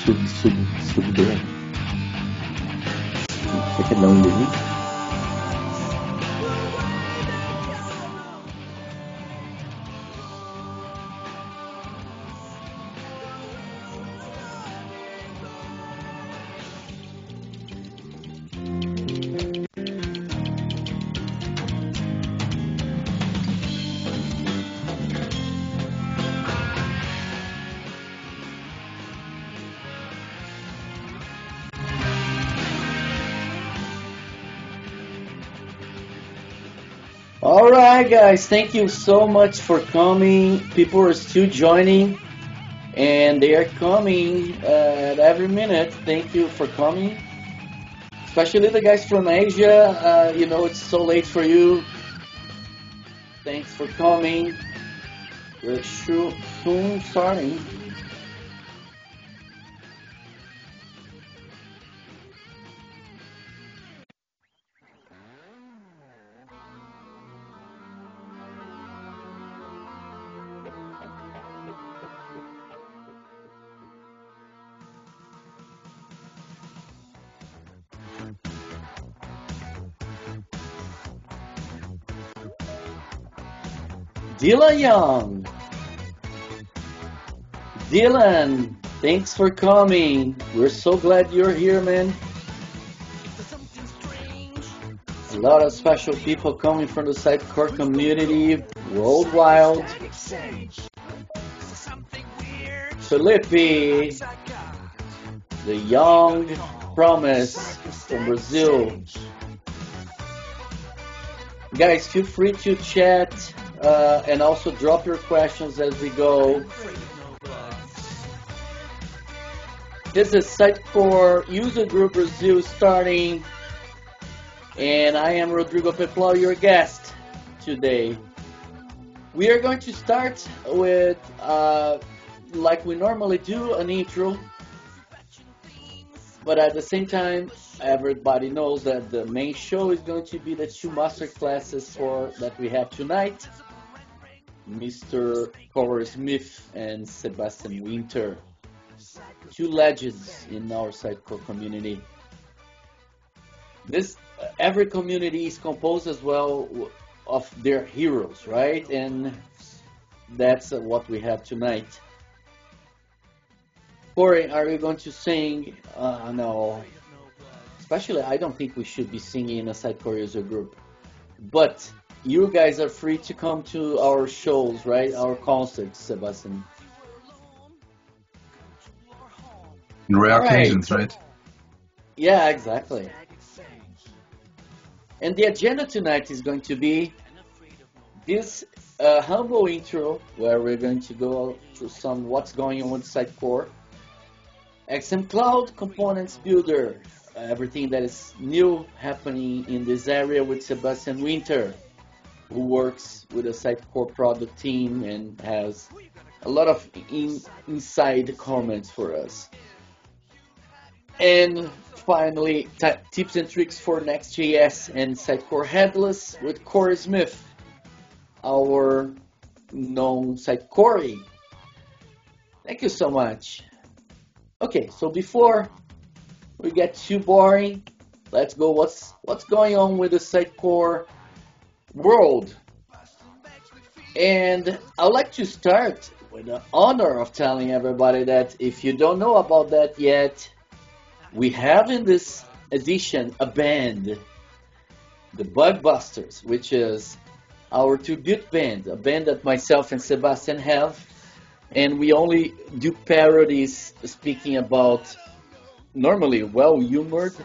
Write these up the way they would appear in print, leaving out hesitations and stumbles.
SUG-BR. Você quer dar um delírio? All right, guys, thank you so much for coming. People are still joining, and they are coming at every minute. Thank you for coming, especially the guys from Asia. It's so late for you. Thanks for coming. We're soon starting. Dylan Young. Dylan, thanks for coming. We're so glad you're here, man. A lot of special people coming from the Sidecore community worldwide. Felipe, the young promise from Brazil. Guys, feel free to chat and also drop your questions as we go. This is Sidecore User Group Brazil starting, and I am Rodrigo Peplau, your guest today. We are going to start with, like we normally do, an intro, but at the same time, everybody knows that the main show is going to be the two master classes that we have tonight, Mr. Corey Smith and Sebastian Winter, two legends in our Sidecore community. Every community is composed as well of their heroes, right? And that's what we have tonight. Corey, are you going to sing? No. Especially, I don't think we should be singing in a Sidecore user group. But you guys are free to come to our shows, right? Our concerts, Sebastian. In rare occasions, right? Yeah, exactly. And the agenda tonight is going to be this humble intro, where we're going to go through some what's going on with Sidecore, XM Cloud Components Builder, everything that is new happening in this area with Sebastian Winter, who works with a Sidecore product team and has a lot of inside comments for us. And finally, tips and tricks for Next.js and Sidecore Headless with Corey Smith, our known Sidecore. Thank you so much. Okay, so before we get too boring, let's go. What's going on with the Sidecore world? And I'd like to start with the honor of telling everybody that if you don't know about that yet, we have in this edition a band, the Bugbusters, which is our tribute band, a band that myself and Sebastian have, and we only do parodies speaking about normally well-humored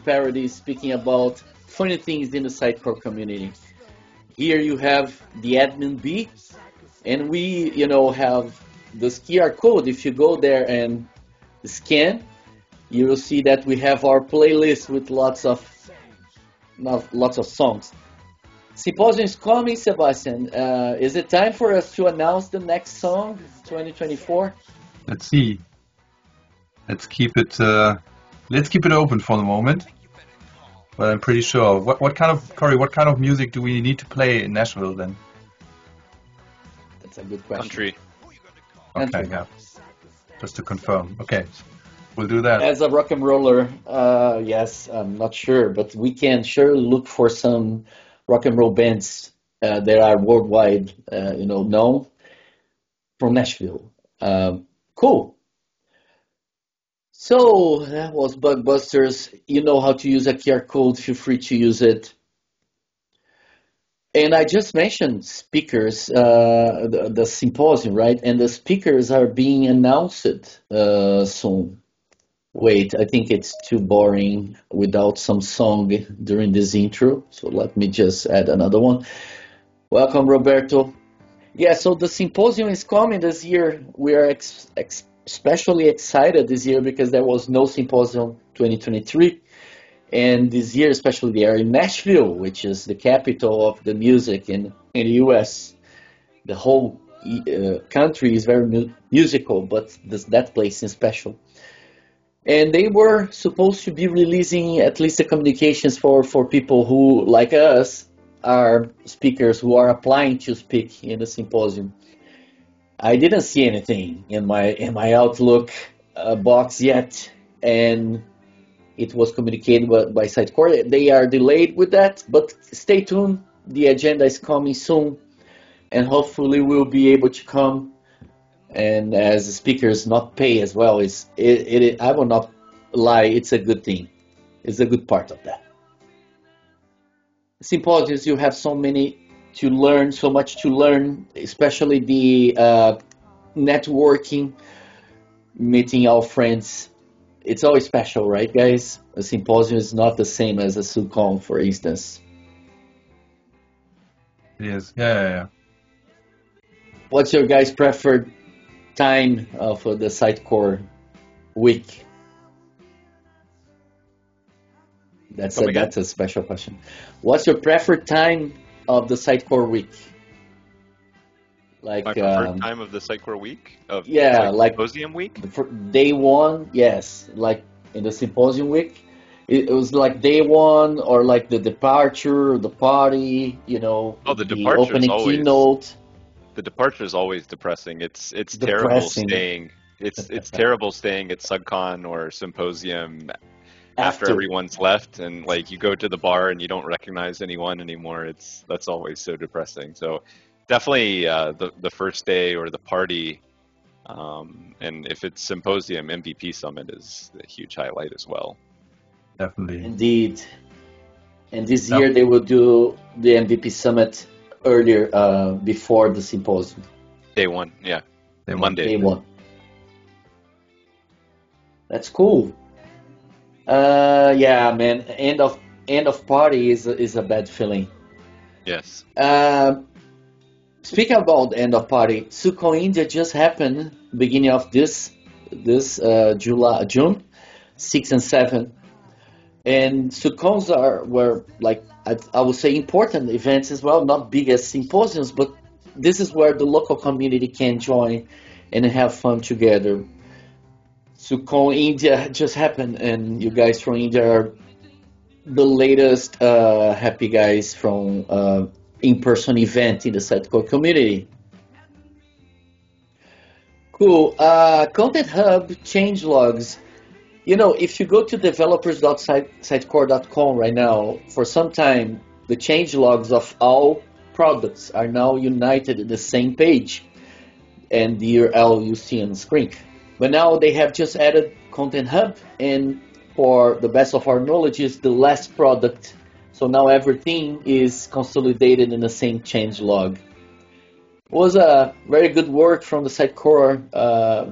parodies speaking about funny things in the Sidecore community. Here you have the admin B, and we, have this QR code. If you go there and scan, you will see that we have our playlist with lots of songs. Symposium is coming, Sebastian. Is it time for us to announce the next song, 2024? Let's see. Let's keep it open for the moment. But I'm pretty sure. What kind of music do we need to play in Nashville then? That's a good question. Country. Okay, yeah. just to confirm. Okay, we'll do that. As a rock and roller, yes, I'm not sure, but we can sure look for some rock and roll bands that are worldwide, known from Nashville. Cool. So that was Bugbusters. You know how to use a QR code. Feel free to use it. And I just mentioned speakers, the symposium, right? And the speakers are being announced soon. Wait, I think it's too boring without some song during this intro. So let me just add another one. Welcome, Roberto. Yeah, so the symposium is coming this year. We are especially excited this year because there was no symposium 2023. And this year, especially they are in Nashville, which is the capital of the music in the US. The whole country is very musical, but that place is special. And they were supposed to be releasing at least the communications for people who, like us, are speakers who are applying to speak in the symposium. I didn't see anything in my Outlook box yet, and it was communicated by Sitecore. They are delayed with that, but stay tuned. The agenda is coming soon, and hopefully we'll be able to come and as speakers not pay as well. I will not lie, it's a good thing. It's a good part of that. Symposiums, you have so much to learn, especially the networking, meeting our friends. It's always special, right, guys? A symposium is not the same as a SUG-BR, for instance. It is. Yeah. What's your guys' preferred time for the Sitecore week? That's a special question. What's your preferred time of the Sitecore week? Like my preferred time of the Sitecore week? Like symposium week? Day one, yes. Like in the symposium week, it was like day one or like the departure, the party, the opening keynote. The departure is always depressing. It's terrible staying. It's terrible staying at SUG-BR or symposium after everyone's left, and like you go to the bar and you don't recognize anyone anymore. That's always so depressing. So definitely the first day or the party, and if it's symposium, MVP summit is a huge highlight as well. Definitely. Indeed. And this year they will do the MVP summit earlier, before the symposium. Day one, yeah. Monday. Day one. That's cool. Yeah, man. End of party is a bad feeling. Yes. Speaking about end of party, SUG-BR India just happened beginning of this June 6 and 7, and SUG-BRs were like I would say important events as well, not big as symposiums, but this is where the local community can join and have fun together. SUG-BR India just happened, and you guys from India are the latest happy guys from in-person event in the Sitecore community. Cool. Content Hub changelogs. If you go to developers.sitecore.com right now, for some time, the changelogs of all products are now united in the same page, and the URL you see on the screen. But now they have just added Content Hub, and for the best of our knowledge, is the last product. So now everything is consolidated in the same changelog. It was a very good work from the Sitecore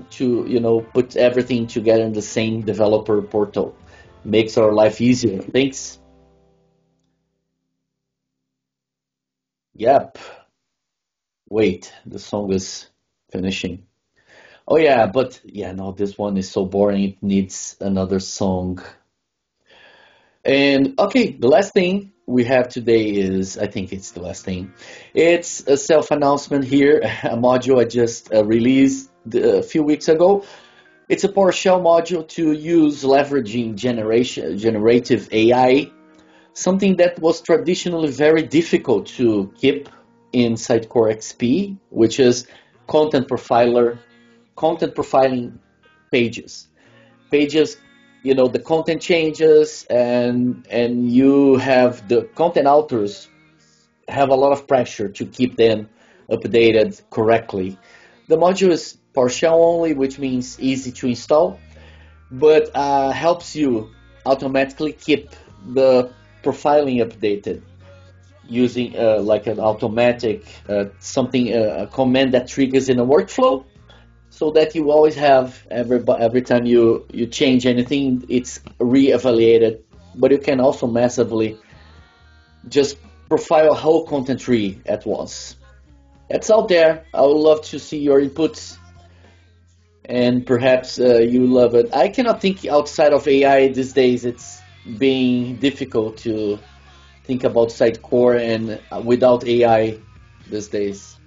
to put everything together in the same developer portal. Makes our life easier. Thanks. Yep. Wait, the song is finishing. Oh yeah, but no, this one is so boring. It needs another song. And okay, the last thing we have today is, I think it's the last thing. It's a self-announcement here, a module I just released a few weeks ago. It's a PowerShell module to use leveraging generative AI, something that was traditionally very difficult to keep in Sitecore XP, which is content profiling pages. Pages, the content changes, and you have the content authors have a lot of pressure to keep them updated correctly. The module is PowerShell only, which means easy to install, but helps you automatically keep the profiling updated using like an automatic a command that triggers in a workflow, so that you always have every time you change anything, it's re-evaluated. But you can also massively just profile a whole content tree at once. That's out there. I would love to see your inputs, and perhaps you love it. I cannot think outside of AI these days. It's being difficult to think about Sitecore and without AI these days.